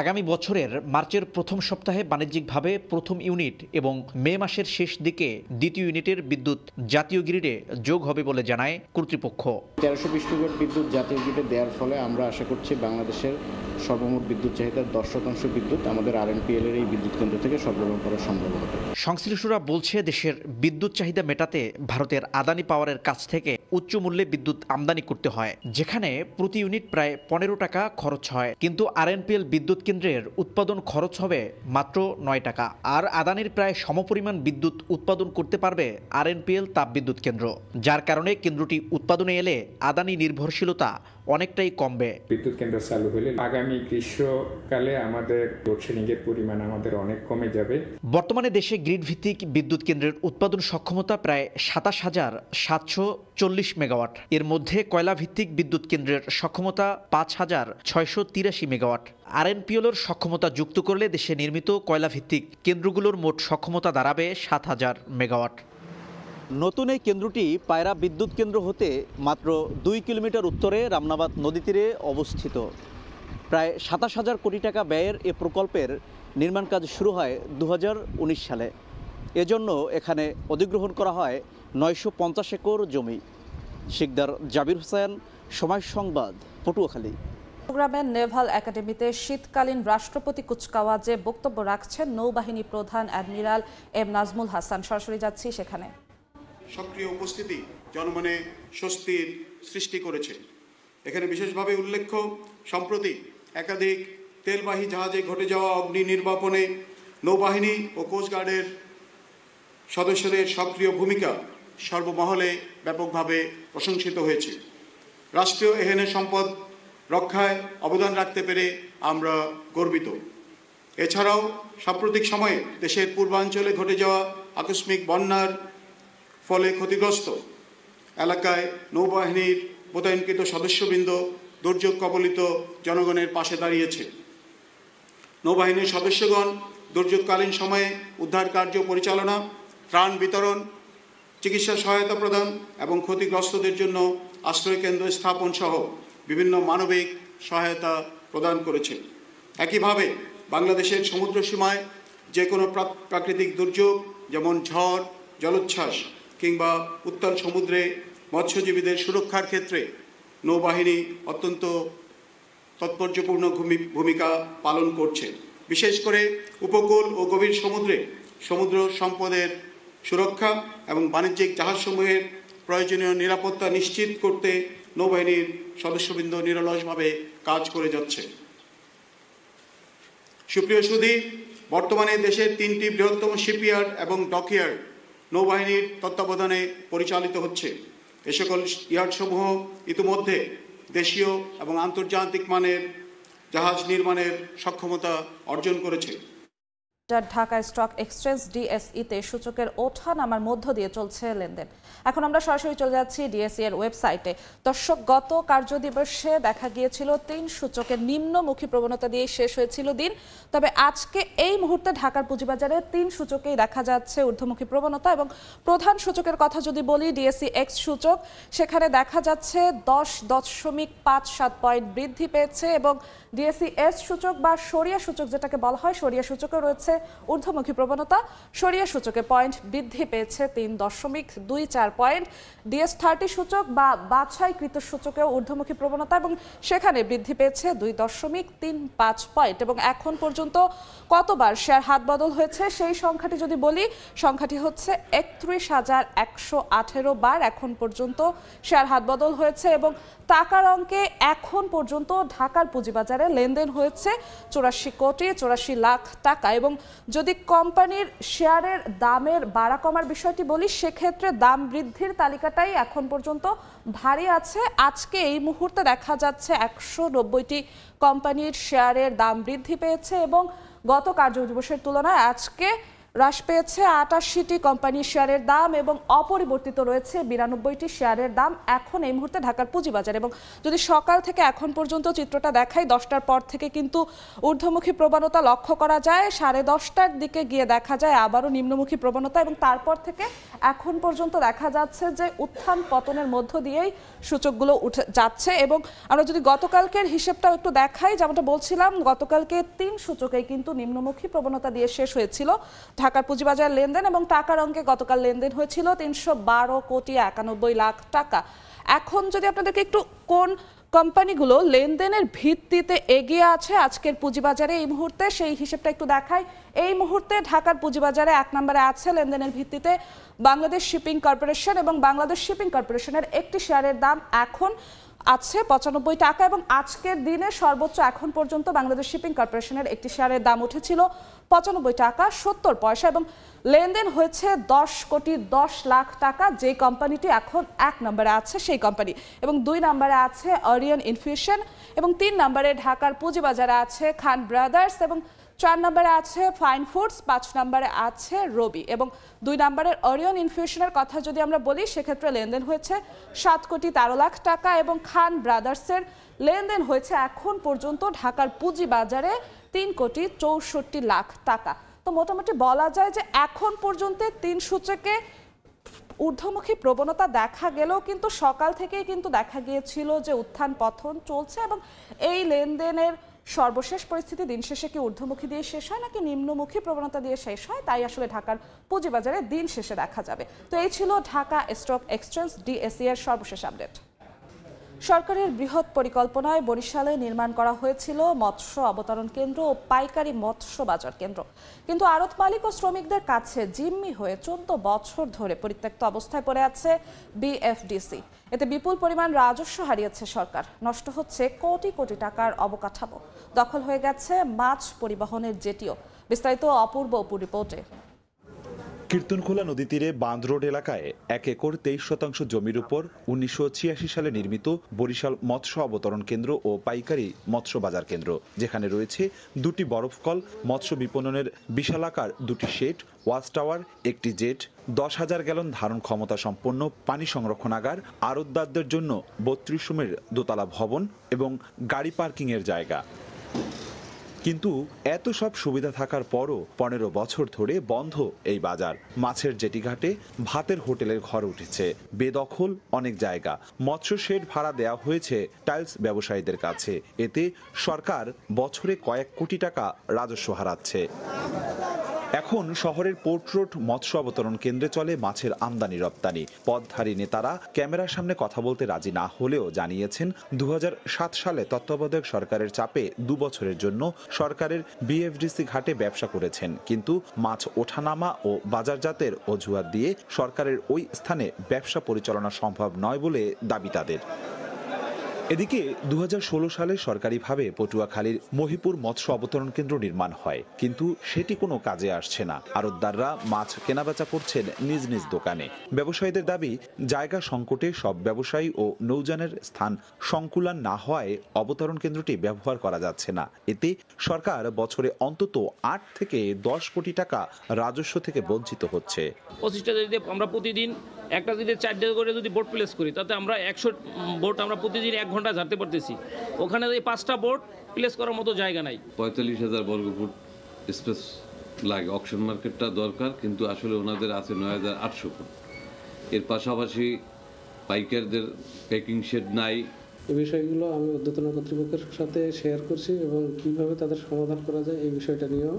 আগামী বছরের মার্চের প্রথম সপ্তাহে বাণিজ্যিকভাবে প্রথম ইউনিট এবং মে মাসের শেষ দিকে দ্বিতীয় ইউনিটের বিদ্যুৎ জাতীয় গ্রিডে যোগ হবে বলে জানায় কর্তৃপক্ষ। 1320 মেগাওয়াট বিদ্যুৎ জাতীয় গ্রিডে দেওয়ার ফলে আমরা আশা করছি বাংলাদেশের সর্বমোট বিদ্যুৎ চাহিদার 10% বিদ্যুৎ আমাদের আরএনপিএল এর এই বিদ্যুৎ কেন্দ্র থেকে সরবরাহ করা সম্ভব হবে। সংশ্লিষ্টরা বলছে, দেশের বিদ্যুৎ চাহিদা মেটাতে ভারতের আদানি পাওয়ারের কাছ থেকে উচ্চ মূল্যে বিদ্যুৎ আমদানি করতে হয়, যেখানে প্রতি ইউনিট প্রায় 15 টাকা খরচ হয়। কিন্তু আরএনপিএল বিদ্যুৎ কেন্দ্রের উৎপাদন খরচ হবে মাত্র 9 টাকা। আর আদানির প্রায় সমপরিমাণ বিদ্যুৎ উৎপাদন করতে পারবে আরএনপিএল তাপবিদ্যুৎ কেন্দ্র, যার কারণে কেন্দ্রটি উৎপাদনে এলে আদানি নির্ভরশীলতা অনেকটাই কমবে। বিদ্যুৎ কেন্দ্র চালু হলে আগামী গ্রীষ্মকালে আমাদের লোডশেডিং এর পরিমাণ আমাদের অনেক কমে যাবে। বর্তমানে দেশে গ্রিড ভিত্তিক বিদ্যুৎ কেন্দ্রের উৎপাদন সক্ষমতা প্রায় 27,740 মেগাওয়াট। এর মধ্যে কয়লা ভিত্তিক বিদ্যুৎ কেন্দ্রের সক্ষমতা 5,683 মেগাওয়াট। আরএনপিএলের সক্ষমতা যুক্ত করলে দেশে নির্মিত কয়লা ভিত্তিক কেন্দ্রগুলোর মোট সক্ষমতা দাঁড়াবে 7,000 মেগাওয়াট। নতুন এই কেন্দ্রটি পায়রা বিদ্যুৎ কেন্দ্র হতে মাত্র 2 কিলোমিটার উত্তরে রামনাবাদ নদী তীরে অবস্থিত। প্রায় 27,000 কোটি টাকা ব্যয়ের এ প্রকল্পের নির্মাণ কাজ শুরু হয় 2019 সালে। এজন্য এখানে অধিগ্রহণ করা হয় 950 একর জমি। শিকদার জাবির হোসেন, সময় সংবাদ, পটুয়াখালী। চট্টগ্রামের নেভাল একাডেমিতে শীতকালীন রাষ্ট্রপতি কুচকাওয়াজে বক্তব্য রাখছেন নৌবাহিনী প্রধান অ্যাডমিরাল এম নাজমুল হাসান। সরাসরি যাচ্ছি সেখানে। সক্রিয় উপস্থিতি জনমনে স্বস্তির সৃষ্টি করেছে। এখানে বিশেষভাবে উল্লেখ্য, সম্প্রতি একাধিক তেলবাহী জাহাজে ঘটে যাওয়া অগ্নি নির্বাপনে নৌবাহিনী ও কোস্টগার্ডের সদস্যদের সক্রিয় ভূমিকা সর্বমহলে ব্যাপকভাবে প্রশংসিত হয়েছে। রাষ্ট্রীয় এহেনের সম্পদ রক্ষায় অবদান রাখতে পেরে আমরা গর্বিত। এছাড়াও সাম্প্রতিক সময়ে দেশের পূর্বাঞ্চলে ঘটে যাওয়া আকস্মিক বন্যার ফলে ক্ষতিগ্রস্ত এলাকায় নৌবাহিনীর মোতায়েনকৃত সদস্যবৃন্দ দুর্যোগ কবলিত জনগণের পাশে দাঁড়িয়েছে। নৌবাহিনীর সদস্যগণ দুর্যোগকালীন সময়ে উদ্ধার কার্য পরিচালনা, ত্রাণ বিতরণ, চিকিৎসা সহায়তা প্রদান এবং ক্ষতিগ্রস্তদের জন্য আশ্রয়কেন্দ্র স্থাপন সহ বিভিন্ন মানবিক সহায়তা প্রদান করেছে। একইভাবে বাংলাদেশের সমুদ্র সীমায় যে কোনো প্রাকৃতিক দুর্যোগ যেমন ঝড়, জলোচ্ছ্বাস কিংবা উত্তাল সমুদ্রে মৎস্যজীবীদের সুরক্ষার ক্ষেত্রে নৌবাহিনী অত্যন্ত তাৎপর্যপূর্ণ ভূমিকা পালন করছে। বিশেষ করে উপকূল ও গভীর সমুদ্রে সমুদ্র সম্পদের সুরক্ষা এবং বাণিজ্যিক জাহাজসমূহের প্রয়োজনীয় নিরাপত্তা নিশ্চিত করতে নৌবাহিনীর সদস্যবৃন্দ নিরলসভাবে কাজ করে যাচ্ছে। সুপ্রিয় সুধী, বর্তমানে দেশের 3টি বৃহত্তম শিপইয়ার্ড এবং ডকইয়ার্ড নৌবাহিনীর তত্ত্বাবধানে পরিচালিত হচ্ছে। এ সকল ইয়ার্ডসমূহ ইতিমধ্যে দেশীয় এবং আন্তর্জাতিক মানের জাহাজ নির্মাণের সক্ষমতা অর্জন করেছে। ঢাকা স্টক এক্সচেঞ্জ ডিএসইতে সূচকের ওঠানামার মধ্য দিয়ে চলছে লেনদেন। এখন আমরা সরাসরি চলে যাচ্ছি ডিএসই এর ওয়েবসাইটে। দর্শক, গত কার্যদিবসে দেখা গিয়েছিল 3 সূচকের নিম্নমুখী প্রবণতা দিয়ে শেষ হয়েছিল দিন। তবে আজকে এই মুহূর্তে ঢাকার পুঁজিবাজারে 3 সূচকেই দেখা যাচ্ছে ঊর্ধ্বমুখী প্রবণতা। এবং প্রধান সূচকের কথা যদি বলি, ডিএসই এক্স সূচক, সেখানে দেখা যাচ্ছে 10.57 পয়েন্ট বৃদ্ধি পেয়েছে এবং ডিএসই এস সূচক বা সরিয়া সূচক যেটাকে বলা হয়, সরিয়া সূচকে রয়েছে ঊর্ধ্বমুখী প্রবণতা। সরিয়া সূচকে পয়েন্ট বৃদ্ধি পেয়েছে 3.24 পয়েন্ট। DS30 সূচক বা বাছাইকৃত সূচকেও ঊর্ধ্বমুখী প্রবণতা এবং সেখানে বৃদ্ধি পেয়েছে 2.35 পয়েন্ট। এবং এখন পর্যন্ত কতবার শেয়ার হাত বদল হয়েছে সেই সংখ্যাটি যদি বলি, সংখ্যাটি হচ্ছে 31,118 বার এখন পর্যন্ত শেয়ার হাত বদল হয়েছে। এবং টাকার অঙ্কে এখন পর্যন্ত ঢাকার পুঁজিবাজারে লেনদেন হয়েছে 84 কোটি 84 লাখ টাকা। এবং যদি কোম্পানির শেয়ারের দামের বাড়া কমার বিষয়টি বলি, সেক্ষেত্রে দাম বৃদ্ধির তালিকাটাই এখন পর্যন্ত ভারী আছে। আজকে এই মুহূর্তে দেখা যাচ্ছে 190টি কোম্পানির শেয়ারের দাম বৃদ্ধি পেয়েছে এবং গত কার্যদিবসের তুলনায় আজকে হ্রাস পেয়েছে 88টি কোম্পানির শেয়ারের দাম এবং অপরিবর্তিত রয়েছে 92টি শেয়ারের দাম এখন এই মুহূর্তে ঢাকার পুঁজিবাজার। এবং যদি সকাল থেকে এখন পর্যন্ত চিত্রটা দেখাই, 10টার পর থেকে কিন্তু ঊর্ধ্বমুখী প্রবণতা লক্ষ্য করা যায়, 10:30টার দিকে গিয়ে দেখা যায় আবারও নিম্নমুখী প্রবণতা এবং তারপর থেকে এখন পর্যন্ত দেখা যাচ্ছে যে উত্থান পতনের মধ্য দিয়েই সূচকগুলো উঠে যাচ্ছে। এবং আমরা যদি গতকালকের হিসেবটাও একটু দেখাই, যেমনটা বলছিলাম, গতকালকে 3 সূচকেই কিন্তু নিম্নমুখী প্রবণতা দিয়ে শেষ হয়েছিল ঢাকার পুঁজিবাজার লেনদেন। এবং টাকার অঙ্কে গতকাল লেনদেন হয়েছিল 312 কোটি 91 লাখ টাকা। এখন যদি আপনাদেরকে একটু কোন কোম্পানিগুলো লেনদেনের ভিত্তিতে এগিয়ে আছে আজকের পুঁজিবাজারে এই মুহূর্তে সেই হিসেবটা একটু দেখাই। এই মুহূর্তে ঢাকার পুঁজিবাজারে 1 নম্বরে আছে লেনদেনের ভিত্তিতে বাংলাদেশ শিপিং কর্পোরেশন এবং বাংলাদেশ শিপিং কর্পোরেশনের একটি শেয়ারের দাম এখন আছে 95 টাকা এবং আজকের দিনে সর্বোচ্চ এখন পর্যন্ত বাংলাদেশ শিপিং কর্পোরেশনের একটি শেয়ারের দাম উঠেছিল 95 টাকা 70 পয়সা এবং লেনদেন হয়েছে 10 কোটি 10 লাখ টাকা। যে কোম্পানিটি এখন 1 নম্বরে আছে সেই কোম্পানি এবং 2 নম্বরে আছে অরিয়ন ইনফিউশন এবং 3 নম্বরে ঢাকার পুঁজিবাজারে আছে খান ব্রাদার্স এবং 4 নম্বরে আছে ফাইন ফুডস, 5 নম্বরে আছে রবি এবং 2 নম্বরের অরিয়ন ইনফিউশনের কথা যদি আমরা বলি, সেক্ষেত্রে লেনদেন হয়েছে 7 কোটি 13 লাখ টাকা এবং খান ব্রাদার্সের লেনদেন হয়েছে এখন পর্যন্ত ঢাকার পুঁজিবাজারে 3 কোটি 64 লাখ টাকা। তো মোটামুটি বলা যায় যে এখন পর্যন্ত 3 সূচকে ঊর্ধ্বমুখী প্রবণতা দেখা গেলেও কিন্তু সকাল থেকেই কিন্তু দেখা গিয়েছিল যে উত্থান পতন চলছে এবং এই লেনদেনের সর্বশেষ পরিস্থিতি দিন শেষে কি ঊর্ধ্বমুখী দিয়ে শেষ হয় নাকি নিম্নমুখী প্রবণতা দিয়ে শেষ হয়, তাই আসলে ঢাকার পুঁজিবাজারে দিন শেষে দেখা যাবে। তো এই ছিল ঢাকা স্টক এক্সচেঞ্জ DSE এর সর্বশেষ আপডেট। সরকারের বৃহৎ পরিকল্পনায় বরিশালে নির্মাণ করা হয়েছিল মৎস্য অবতরণ কেন্দ্র ও পাইকারি মৎস্য বাজার কেন্দ্র, কিন্তু আড়ত মালিক ও শ্রমিকদের কাছে জিম্মি হয়ে 14 বছর ধরে পরিত্যক্ত অবস্থায় পড়ে আছে BFDC। এতে বিপুল পরিমাণ রাজস্ব হারিয়েছে সরকার, নষ্ট হচ্ছে কোটি কোটি টাকার অবকাঠামো, দখল হয়ে গেছে মাছ পরিবহনের জেটিও। বিস্তারিত অপূর্ব রিপোর্টে। কীর্তনখোলা নদী তীরে বাঁধ রোড এলাকায় 1 একর 23 শতাংশ জমির উপর 1986 সালে নির্মিত বরিশাল মৎস্য অবতরণ কেন্দ্র ও পাইকারি মৎস্য বাজার কেন্দ্র, যেখানে রয়েছে 2টি বরফকল, মৎস্য বিপণনের বিশালাকার 2টি শেড, ওয়াচ টাওয়ার, একটি জেট, 10,000 গ্যালন ধারণ ক্ষমতা সম্পন্ন পানি সংরক্ষণাগার, আড়তদারদের জন্য 32 রুমের দোতলা ভবন এবং গাড়ি পার্কিংয়ের জায়গা। কিন্তু এত সব সুবিধা থাকার পরও 15 বছর ধরে বন্ধ এই বাজার। মাছের জেটিঘাটে ভাতের হোটেলের ঘর উঠেছে, বেদখল অনেক জায়গা, মৎস্য শেড ভাড়া দেওয়া হয়েছে টাইলস ব্যবসায়ীদের কাছে। এতে সরকার বছরে কয়েক কোটি টাকা রাজস্ব হারাচ্ছে। এখন শহরের পোর্ট রোড মৎস্য অবতরণ কেন্দ্রে চলে মাছের আমদানি রপ্তানি। পদধারী নেতারা ক্যামেরার সামনে কথা বলতে রাজি না হলেও জানিয়েছেন 2007 সালে তত্ত্বাবধায়ক সরকারের চাপে 2 বছরের জন্য সরকারের BFDC ঘাটে ব্যবসা করেছেন, কিন্তু মাছ ওঠানামা ও বাজারজাতের অজুহাত দিয়ে সরকারের ওই স্থানে ব্যবসা পরিচালনা সম্ভব নয় বলে দাবি তাদের। এদিকে 2016 সালে সরকারিভাবে পটুয়াখালীর মহিপুর মৎস্য অবতরণ কেন্দ্র নির্মাণ হয়, কিন্তু সেটি কোনো কাজে আসছে না। আড়তদাররা মাছ কেনাবেচা করছেন নিজ নিজ দোকানে। ব্যবসায়ীদের দাবি, জায়গা সংকটে সব ব্যবসায়ী ও নৌযানের স্থান সংকুলান না হওয়ায় অবতরণ কেন্দ্রটি ব্যবহার করা যাচ্ছে না। এতে সরকার বছরে অন্তত 8 থেকে 10 কোটি টাকা রাজস্ব থেকে বঞ্চিত হচ্ছে। 25টা যদি আমরা প্রতিদিন একটা যদি 4টা করে যদি বোট প্লেস করি, তাতে আমরা 100 বোট আমরা প্রতিদিন 1 ঘন্টা ঝাড়তে পারতেছি। ওখানে এই 5টা বোট প্লেস করার মতো জায়গা নাই। 45,000 বর্গফুট স্পেস লাগে, অকশন মার্কেটটা দরকার, কিন্তু আসলে ওনাদের আছে 9,800 ফুট। এর পাশাপাশি পাইকারদের প্যাকিং শেড নাই। এই বিষয়গুলো আমি ঊর্ধ্বতন কর্তৃপক্ষের সাথে শেয়ার করছি এবং কিভাবে তাদের সমাধান করা যায় এই বিষয়টা নিয়েও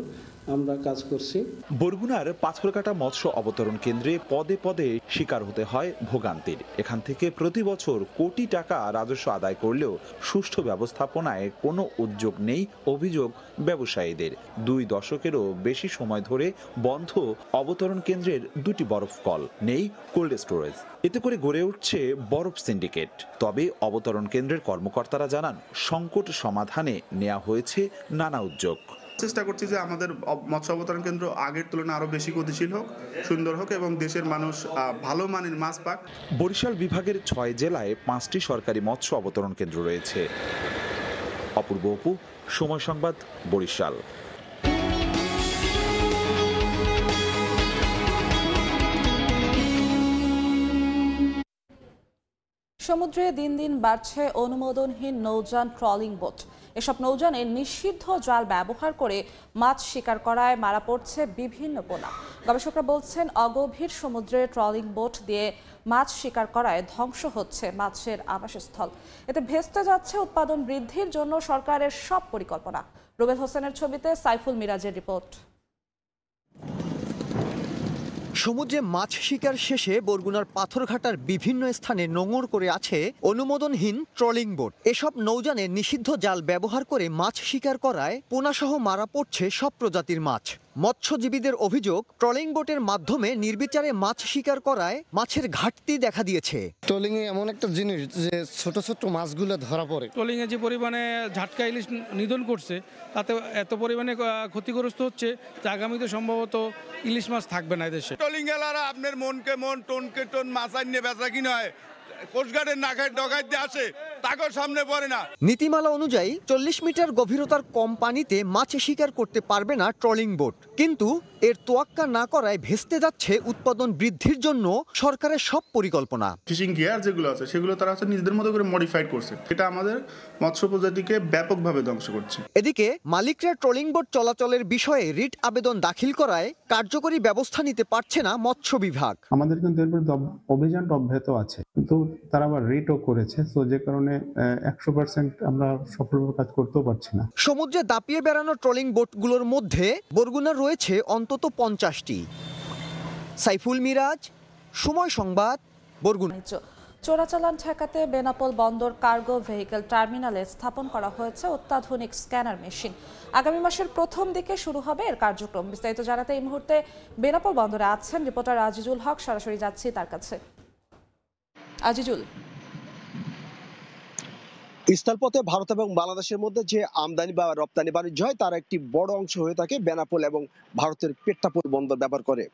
আমরা কাজ করছি। বরগুনার পাথরঘাটা মৎস্য অবতরণ কেন্দ্রে পদে পদে শিকার হতে হয় ভোগান্তির। এখান থেকে প্রতি বছর কোটি টাকা রাজস্ব আদায় করলেও সুষ্ঠু ব্যবস্থাপনায় কোনো উদ্যোগ নেই অভিযোগ ব্যবসায়ীদের। 2 দশকেরও বেশি সময় ধরে বন্ধ অবতরণ কেন্দ্রের 2টি বরফ কল, নেই কোল্ড স্টোরেজ। এতে করে গড়ে উঠছে বরফ সিন্ডিকেট। তবে অবতরণ কেন্দ্রের কর্মকর্তারা জানান, সংকট সমাধানে নেওয়া হয়েছে নানা উদ্যোগ। চেষ্টা করছি যে আমাদের মৎস্য অবতরণ কেন্দ্র আগের তুলনায় আরো বেশি গতিশীল হোক, সুন্দর হোক এবং দেশের মানুষ ভালো মানের মাছ পাক। বরিশাল বিভাগের 6 জেলায় 5টি সরকারি মৎস্য অবতরণ কেন্দ্র রয়েছে। অপূর্ব অপু, সময় সংবাদ, বরিশাল। সমুদ্রে দিন দিন বাড়ছে অনুমোদনহীন নৌযান ট্রলিং বোট। এসব নৌযানে নিষিদ্ধ জাল ব্যবহার করে মাছ শিকার করায় মারা পড়ছে বিভিন্ন পোনা। গবেষকরা বলছেন, অগভীর সমুদ্রে ট্রলিং বোট দিয়ে মাছ শিকার করায় ধ্বংস হচ্ছে মাছের আবাসস্থল। এতে ভেস্তে যাচ্ছে উৎপাদন বৃদ্ধির জন্য সরকারের সব পরিকল্পনা। রুবেল হোসেনের ছবিতে সাইফুল মিরাজের রিপোর্ট। সমুদ্রে মাছ শিকার শেষে বরগুনার পাথরঘাটার বিভিন্ন স্থানে নোঙর করে আছে অনুমোদনহীন ট্রলিং বোট। এসব নৌযানে নিষিদ্ধ জাল ব্যবহার করে মাছ শিকার করায় পোনাসহ মারা পড়ছে সব প্রজাতির মাছ। মৎস্যজীবীদের অভিযোগ, ট্রলিং বোটের মাধ্যমে নির্বিচারে মাছ শিকার করায় মাছের ঘাটতি দেখা দিয়েছে। ট্রলিং এ এমন একটা জিনিস যে ছোট ছোট মাছগুলো ধরা পড়ে। ট্রলিং এ যে পরিমাণে ঝাটকা ইলিশ নিধন করছে, তাতে এত পরিমাণে ক্ষতিগ্রস্ত হচ্ছে যে আগামীতে সম্ভবত ইলিশ মাছ থাকবে না এদেশে। ট্রলিং এলারা আপনার মনকে মন, টনকে টন মাছ আনিয়ে বেচা কিনা হয়, কোস্টগার্ডের নাকের ডকাইতে আসে, তাকে সামনে পড়ে না। নীতিমালা অনুযায়ী 40 মিটার গভীরতার কম পানিতে মাছ শিকার করতে পারবে না ট্রলিং বোট, কিন্তু এর তোয়াক্কা না করায় ভেস্তে যাচ্ছে উৎপাদন বৃদ্ধির জন্য সরকারের সব পরিকল্পনা। ফিশিং গিয়ার যেগুলো আছে সেগুলো তারা নিজেদের মতো করে মডিফাইড করছে। এটা আমাদের মৎস্য প্রজাতিকে ব্যাপকভাবে ধ্বংস করছে। এদিকে মালিকরা ট্রলিং বোট চলাচলের বিষয়ে রিট আবেদন দাখিল করায় কার্যকরী ব্যবস্থা নিতে পারছে না মৎস্য বিভাগ। আমাদের কিন্তু এরপর অভিযান অব্যাহত আছে, কিন্তু তারা আবার রিটও করেছে, তো যে কারণে 100% আমরা সফলভাবে কাজ করতেও পারছি না। সমুদ্রে দাপিয়ে বেড়ানো ট্রলিং বোটগুলোর মধ্যে বরগুনার রয়েছে অন্তত 50টি। সাইফুল মিরাজ, সময় সংবাদ, বরগুনা। চোরাচালান ঠেকাতে বেনাপোল বন্দর কার্গো ভেহিকল টার্মিনালে স্থাপন করা হয়েছে অত্যাধুনিক স্ক্যানার মেশিন। আগামী মাসের প্রথম দিকে শুরু হবে এর কার্যক্রম। বিস্তারিত জানাতে এই মুহূর্তে বেনাপোল বন্দরে আছেন রিপোর্টার আজিজুল হক। সরাসরি যাচ্ছি তার কাছে। আজিজুল, স্থলপথে ভারত এবং বাংলাদেশের মধ্যে যে আমদানি বা রপ্তানি বাণিজ্য হয় তার একটি বড় অংশ হয়ে থাকে বেনাপোল এবং ভারতের পেট্টাপোল বন্দর ব্যবহার করে।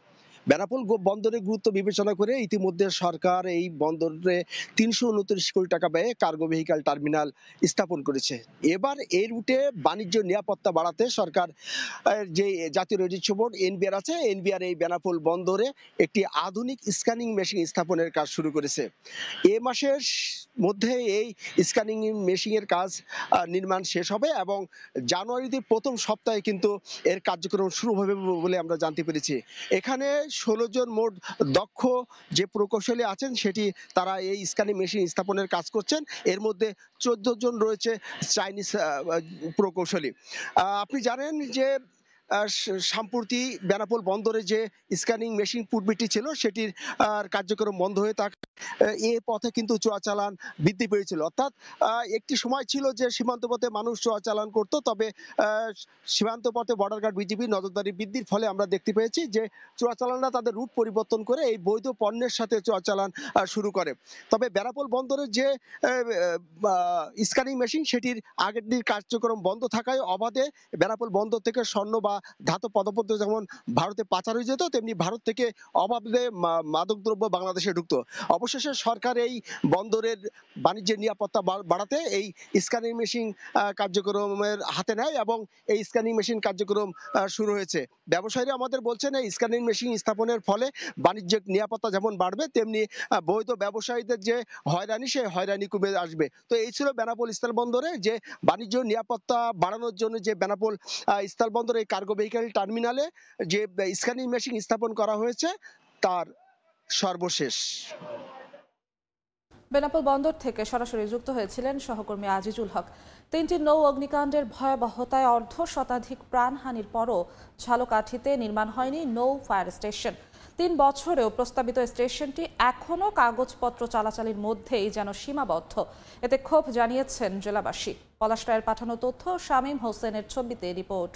বেনাপোল বন্দরের গুরুত্ব বিবেচনা করে ইতিমধ্যে সরকার এই বন্দরে 329 কোটি টাকা ব্যয়ে কার্গো ভেহিক্যাল টার্মিনাল স্থাপন করেছে। এবার এই রুটে বাণিজ্য নিরাপত্তা বাড়াতে সরকার যে জাতীয় রাজস্ব বোর্ড এনবিআর আছে, এনবিআর এই বেনাপোল বন্দরে একটি আধুনিক স্ক্যানিং মেশিন স্থাপনের কাজ শুরু করেছে। এ মাসের মধ্যে এই স্ক্যানিং মেশিনের কাজ নির্মাণ শেষ হবে এবং জানুয়ারিতে প্রথম সপ্তাহে কিন্তু এর কার্যক্রম শুরু হবে বলে আমরা জানতে পেরেছি। এখানে 16 জন মোট দক্ষ যে প্রকৌশলী আছেন সেটি তারা এই স্ক্যানিং মেশিন স্থাপনের কাজ করছেন। এর মধ্যে 14 জন রয়েছে চাইনিজ প্রকৌশলী। আপনি জানেন যে সম্প্রতি বেনাপোল বন্দরে যে স্ক্যানিং মেশিন পূর্বেটি ছিল সেটির কার্যক্রম বন্ধ হয়ে থাকে। এ পথে কিন্তু চোরাচালান বৃদ্ধি পেয়েছিল, অর্থাৎ একটি সময় ছিল যে সীমান্ত পথে মানুষ চোরাচালান করত, তবে সীমান্ত পথে বর্ডার গার্ড বিজিবি নজরদারি বৃদ্ধির ফলে আমরা দেখতে পেয়েছি যে চোরাচালানরা তাদের রুট পরিবর্তন করে এই বৈধ পণ্যের সাথে চোরাচালান শুরু করে। তবে বেনাপোল বন্দরের যে স্ক্যানিং মেশিন সেটির আগের দিন কার্যক্রম বন্ধ থাকায় অবাধে বেনাপোল বন্দর থেকে স্বর্ণ বা ধাতব পদার্থ যেমন ভারতে পাচার হয়ে যেত, তেমনি ভারত থেকে অবাধে মাদকদ্রব্য বাংলাদেশে ঢুকতো। অবশেষে সরকার এই বন্দরের বাণিজ্যের নিরাপত্তা বাড়াতে এই স্ক্যানিং মেশিন কার্যক্রমের হাতে নেয় এবং এই স্ক্যানিং মেশিন কার্যক্রম শুরু হয়েছে। ব্যবসায়ীরা আমাদের বলছেন এই স্ক্যানিং মেশিন স্থাপনের ফলে বাণিজ্যিক নিরাপত্তা যেমন বাড়বে, তেমনি বৈধ ব্যবসায়ীদের যে হয়রানি সেই হয়রানি কমে আসবে। তো এই ছিল বেনাপোল স্থলবন্দরে যে বাণিজ্য নিরাপত্তা বাড়ানোর জন্য যে বেনাপোল স্থলবন্দরে কার্গো ভেহিক্যাল টার্মিনালে যে স্ক্যানিং মেশিন স্থাপন করা হয়েছে তার সর্বশেষ। বেনাপোল বন্দর থেকে সরাসরি যুক্ত হয়েছিলেন সহকর্মী আজিজুল হক। 3টি নৌ অগ্নিকাণ্ডের ভয়াবহতায় অর্ধশতাধিক প্রাণহানির পরও ঝালকাঠিতে নির্মাণ হয়নি নৌ ফায়ার স্টেশন। 3 বছরেও প্রস্তাবিত স্টেশনটি এখনও কাগজপত্র চালাচালির মধ্যেই যেন সীমাবদ্ধ। এতে ক্ষোভ জানিয়েছেন জেলাবাসী। পলাশ রায়ের পাঠানো তথ্য, শামীম হোসেনের ছবিতে রিপোর্ট।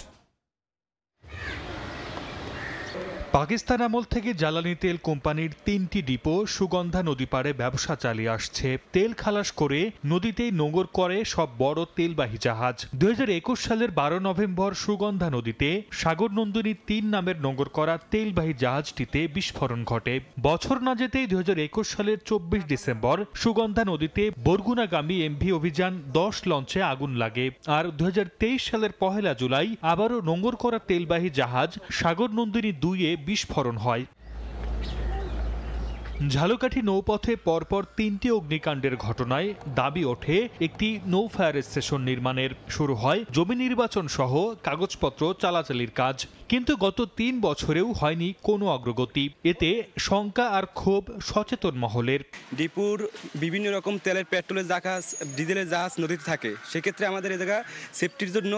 পাকিস্তান আমল থেকে জ্বালানি তেল কোম্পানির 3টি ডিপো সুগন্ধা নদী পাড়ে ব্যবসা চালিয়ে আসছে। তেল খালাস করে নদীতেই নোঙর করে সব বড় তেলবাহী জাহাজ। 2021 সালের 12 নভেম্বর সুগন্ধা নদীতে সাগর নন্দিনী 3 নামের নোঙর করা তেলবাহী জাহাজটিতে বিস্ফোরণ ঘটে। বছর না যেতেই 2021 সালের 24 ডিসেম্বর সুগন্ধা নদীতে বরগুনাগামী এমভি অভিযান 10 লঞ্চে আগুন লাগে। আর 2023 সালের 1 জুলাই আবারও নোঙর করা তেলবাহী জাহাজ সাগর নন্দিনী 2-এ বিস্ফোরণ হয়। ঝালকাঠি নৌপথে পরপর 3টি অগ্নিকাণ্ডের ঘটনায় দাবি ওঠে একটি নৌ ফায়ার স্টেশন নির্মাণের। শুরু হয় জমি নির্বাচন সহ কাগজপত্র চালাচালির কাজ, কিন্তু গত 3 বছরেও হয়নি কোনো অগ্রগতি। এতে শঙ্কা আর ক্ষোভ সচেতন মহলের। ডিপুর বিভিন্ন রকম তেলের, পেট্রোলের জাহাজ, ডিজেলের জাহাজ নদীতে থাকে, সেক্ষেত্রে আমাদের এ জায়গা সেফটির জন্য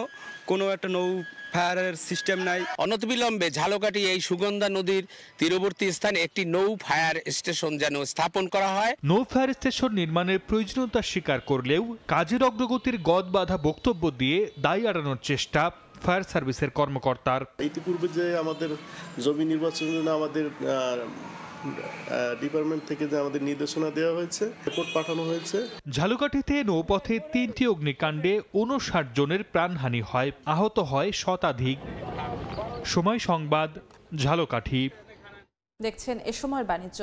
কোনো একটা নৌ ফায়ারের সিস্টেম নাই। অনতিবিলম্বে ঝালকাঠি এই সুগন্ধা নদীর তীরবর্তী স্থানে একটি নৌ ফায়ার স্টেশন যেন স্থাপন করা হয়। নৌ ফায়ার স্টেশন নির্মাণের প্রয়োজনীয়তা স্বীকার করলেও কাজের অগ্রগতির গদ বাঁধা বক্তব্য দিয়ে দায় এড়ানোর চেষ্টা ফায়ার সার্ভিসের কর্মকর্তার। ইতিপূর্বে যে আমাদের জমি নির্বাচনের জন্য আমাদের ডিপার্টমেন্ট থেকে যে আমাদের নির্দেশনা দেওয়া হয়েছে, রিপোর্ট পাঠানো হয়েছে। ঝালকাঠিতে নৌপথে 3টি অগ্নিকাণ্ডে 59 জনের প্রাণহানি হয়, আহত হয় শতাধিক। সময় সংবাদ, ঝালকাঠি। দেখছেন এ সময়ের বাণিজ্য।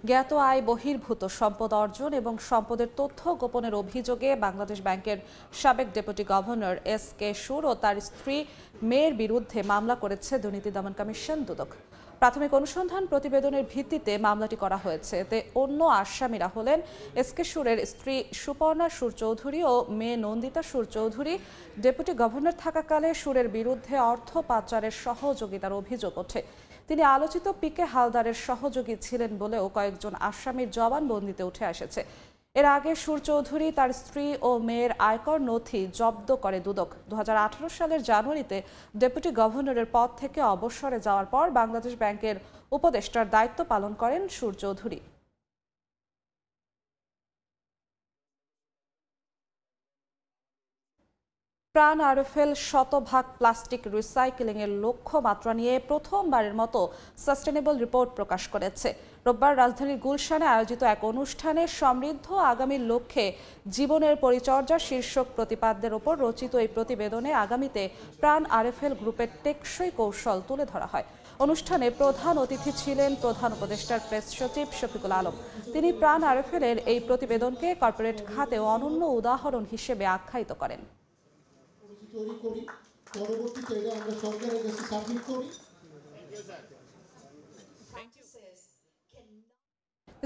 জ্ঞাত আয় বহির্ভূত সম্পদ অর্জন এবং সম্পদের তথ্য গোপনের অভিযোগে বাংলাদেশ ব্যাংকের সাবেক ডেপুটি গভর্নর এস.কে. সুর ও তার স্ত্রী মেয়ের বিরুদ্ধে মামলা করেছে দুর্নীতি দমন কমিশন দুদক। প্রাথমিক অনুসন্ধান প্রতিবেদনের ভিত্তিতে মামলাটি করা হয়েছে। এতে অন্য আসামিরা হলেন এস.কে. সুরের স্ত্রী সুপর্ণা সুর চৌধুরী ও মেয়ে নন্দিতা সুর চৌধুরী। ডেপুটি গভর্নর থাকাকালে সুরের বিরুদ্ধে অর্থ পাচারের সহযোগিতার অভিযোগ ওঠে। তিনি আলোচিত পি.কে. হালদারের সহযোগী ছিলেন বলেও কয়েকজন আসামির জবানবন্দিতে উঠে এসেছে। এর আগে সুর চৌধুরী, তার স্ত্রী ও মেয়ের আয়কর নথি জব্দ করে দুদক। 2018 সালের জানুয়ারিতে ডেপুটি গভর্নরের পদ থেকে অবসরে যাওয়ার পর বাংলাদেশ ব্যাংকের উপদেষ্টার দায়িত্ব পালন করেন সুর চৌধুরী। প্রাণ আরএফএল শতভাগ প্লাস্টিক রিসাইক্লিংয়ের লক্ষ্যমাত্রা নিয়ে প্রথমবারের মতো সাস্টেনেবল রিপোর্ট প্রকাশ করেছে। রোববার রাজধানীর গুলশানে আয়োজিত এক অনুষ্ঠানে সমৃদ্ধ আগামীর লক্ষ্যে জীবনের পরিচর্যা শীর্ষক প্রতিপাদ্যের ওপর রচিত এই প্রতিবেদনে আগামীতে প্রাণ আরএফএল গ্রুপের টেকসই কৌশল তুলে ধরা হয়। অনুষ্ঠানে প্রধান অতিথি ছিলেন প্রধান উপদেষ্টার প্রেস সচিব শফিকুল আলম। তিনি প্রাণ আরএফএলের এই প্রতিবেদনকে কর্পোরেট খাতে অনন্য উদাহরণ হিসেবে আখ্যায়িত করেন। তৈরি করি, পরবর্তীতে এটা আমরা সরকারের কাছে সাবমিট করি।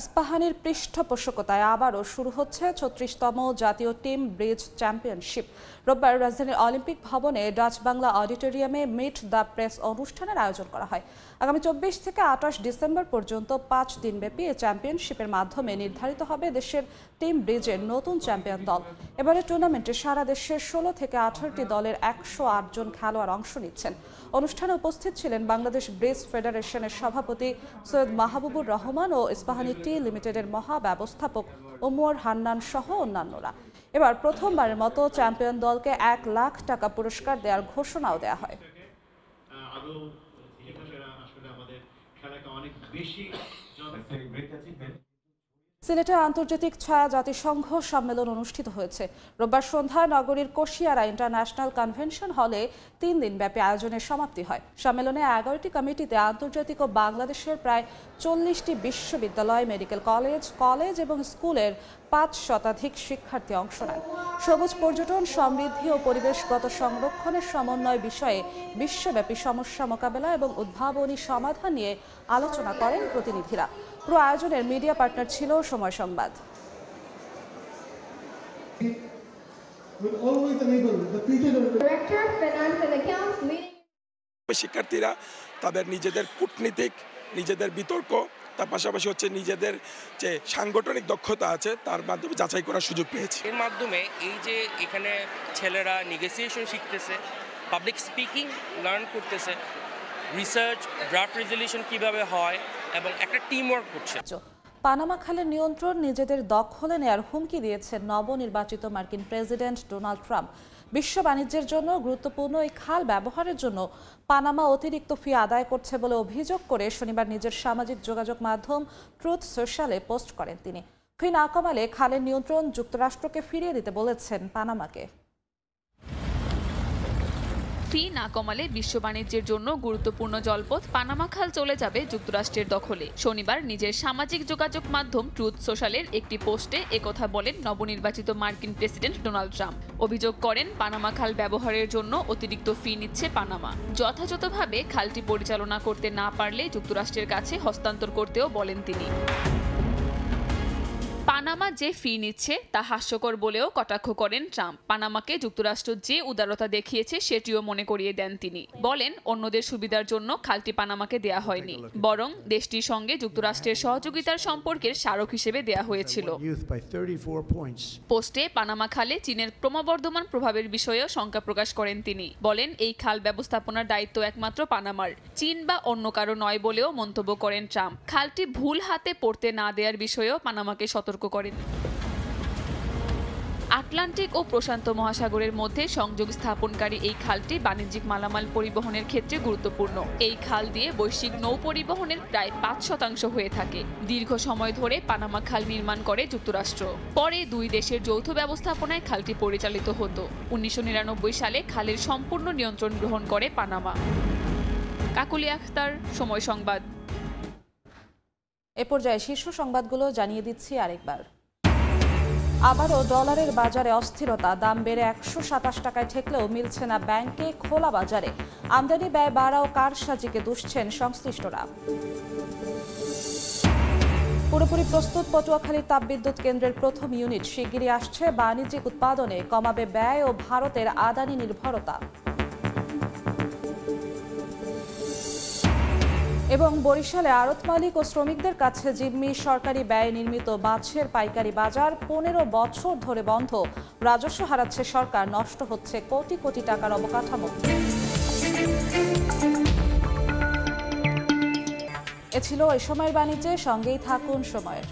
ইস্পাহানির পৃষ্ঠপোষকতায় আবারও শুরু হচ্ছে 36তম জাতীয় টিম ব্রিজ চ্যাম্পিয়নশিপ। রোববার রাজধানীর অলিম্পিক ভবনে ডাচ বাংলা অডিটোরিয়ামে মিট দ্য প্রেস অনুষ্ঠানের আয়োজন করা হয়। আগামী 24 থেকে 28 ডিসেম্বর পর্যন্ত 5 দিনব্যাপী এই চ্যাম্পিয়নশিপের মাধ্যমে নির্ধারিত হবে দেশের টিম ব্রিজের নতুন চ্যাম্পিয়ন দল। এবারে টুর্নামেন্টে সারা দেশের 16 থেকে 18টি দলের 108 জন খেলোয়াড় অংশ নিচ্ছেন। অনুষ্ঠানে উপস্থিত ছিলেন বাংলাদেশ ব্রিজ ফেডারেশনের সভাপতি সৈয়দ মাহবুবুর রহমান ও ইস্পাহানি টি লিমিটেডের মহাব্যবস্থাপক ওমর হান্নান সহ অন্যান্যরা। এবার প্রথমবারের মতো চ্যাম্পিয়ন দলকে 1 লাখ টাকা পুরস্কার দেওয়ার ঘোষণাও দেওয়া হয়। সিলেটে আন্তর্জাতিক ছায়া জাতিসংঘ সম্মেলন অনুষ্ঠিত হয়েছে। রোববার সন্ধ্যায় নগরীর কোশিয়ারা ইন্টারন্যাশনাল কনভেনশন হলে 3 দিনব্যাপী আয়োজনের সমাপ্তি হয়। সম্মেলনে 11টি কমিটিতে আন্তর্জাতিক ও বাংলাদেশের প্রায় 40টি বিশ্ববিদ্যালয়, মেডিকেল কলেজ এবং স্কুলের 5 শতাধিক শিক্ষার্থী অংশ নেন। সবুজ পর্যটন, সমৃদ্ধি ও পরিবেশগত সংরক্ষণের সমন্বয় বিষয়ে বিশ্বব্যাপী সমস্যা মোকাবেলা এবং উদ্ভাবনী সমাধান নিয়ে আলোচনা করেন প্রতিনিধিরা। পুরো আয়োজনের মিডিয়া পার্টনার ছিল সময় সংবাদ। শিক্ষার্থীরা তাদের নিজেদের কূটনীতিক, নিজেদের বিতর্ক তার পাশাপাশি হচ্ছে নিজেদের যে সাংগঠনিক দক্ষতা আছে তার মাধ্যমে যাচাই করার সুযোগ পেয়েছি। এর মাধ্যমে এই যে এখানে ছেলেরা নেগোসিয়েশন শিখতেছে, পাবলিক স্পিকিং লার্ন করতেছে, রিসার্চ, ড্রাফট রেজলিউশন কিভাবে হয় এবং একটা টিম ওয়ার্ক করছে। পানামা খালের নিয়ন্ত্রণ নিজেদের দখলে নেয়ার হুমকি দিয়েছেন নবনির্বাচিত মার্কিন প্রেসিডেন্ট ডোনাল্ড ট্রাম্প। বিশ্ব বাণিজ্যের জন্য গুরুত্বপূর্ণ এই খাল ব্যবহারের জন্য পানামা অতিরিক্ত ফি আদায় করছে বলে অভিযোগ করে শনিবার নিজের সামাজিক যোগাযোগ মাধ্যম ট্রুথ সোশ্যালে পোস্ট করেন তিনি। ফি না কমালে খালের নিয়ন্ত্রণ যুক্তরাষ্ট্রকে ফিরিয়ে দিতে বলেছেন পানামাকে। ফি না কমালে বিশ্ব বাণিজ্যের জন্য গুরুত্বপূর্ণ জলপথ পানামা খাল চলে যাবে যুক্তরাষ্ট্রের দখলে। শনিবার নিজের সামাজিক যোগাযোগ মাধ্যম ট্রুথ সোশ্যালের একটি পোস্টে একথা বলেন নবনির্বাচিত মার্কিন প্রেসিডেন্ট ডোনাল্ড ট্রাম্প। অভিযোগ করেন পানামা খাল ব্যবহারের জন্য অতিরিক্ত ফি নিচ্ছে পানামা। যথাযথভাবে খালটি পরিচালনা করতে না পারলে যুক্তরাষ্ট্রের কাছে হস্তান্তর করতেও বলেন তিনি। পানামা যে ফি নিচ্ছে তা হাস্যকর বলেও কটাক্ষ করেন ট্রাম্প। পানামাকে যুক্তরাষ্ট্র যে উদারতা দেখিয়েছে সেটিও মনে করিয়ে দেন তিনি। বলেন অন্যদের সুবিধার জন্য খালটি পানামাকে দেয়া হয়নি, বরং দেশটির সঙ্গে যুক্তরাষ্ট্রের সহযোগিতার সম্পর্কের স্মারক হিসেবে দেয়া হয়েছিল। পোস্টে পানামা খালে চীনের ক্রমবর্ধমান প্রভাবের বিষয়েও শঙ্কা প্রকাশ করেন তিনি। বলেন এই খাল ব্যবস্থাপনার দায়িত্ব একমাত্র পানামার, চীন বা অন্য কারো নয় বলেও মন্তব্য করেন ট্রাম্প। খালটি ভুল হাতে পড়তে না দেওয়ার বিষয়েও পানামাকে সতর্ক করেন। আটলান্টিক ও প্রশান্ত মহাসাগরের মধ্যে সংযোগ স্থাপনকারী এই খালটি বাণিজ্যিক মালামাল পরিবহনের ক্ষেত্রে গুরুত্বপূর্ণ। এই খাল দিয়ে বৈশ্বিক নৌ পরিবহনের প্রায় ৫% হয়ে থাকে। দীর্ঘ সময় ধরে পানামা খাল নির্মাণ করে যুক্তরাষ্ট্র। পরে দুই দেশের যৌথ ব্যবস্থাপনায় খালটি পরিচালিত হতো। ১৯৯৯ সালে খালের সম্পূর্ণ নিয়ন্ত্রণ গ্রহণ করে পানামা। কাকুলি আখতার, সময় সংবাদ। এ পর্যায়ে শীর্ষ সংবাদগুলো জানিয়ে দিচ্ছি আরেকবার। আবারও ডলারের বাজারে অস্থিরতা, দাম বেড়ে ১২৭ টাকায় ঠেকলেও মিলছে না ব্যাংকে খোলা বাজারে। আমদানি ব্যয় বাড়াও কারসাজিকে দুষছেন সংশ্লিষ্টরা। পুরোপুরি প্রস্তুত পটুয়াখালীর তাপবিদ্যুৎ কেন্দ্রের প্রথম ইউনিট শিগগিরই আসছে। বাণিজ্যিক উৎপাদনে কমাবে ব্যয় ও ভারতের আদানি নির্ভরতা। এবং বরিশালে আড়ত মালিক ও শ্রমিকদের কাছে জিম্মি সরকারি ব্যয়ে নির্মিত মাছের পাইকারি বাজার ১৫ বছর ধরে বন্ধ। রাজস্ব হারাচ্ছে সরকার, নষ্ট হচ্ছে কোটি কোটি টাকার অবকাঠামো। এ ছিল এই সময়ের বাণিজ্যে, সঙ্গেই থাকুন সময়ের।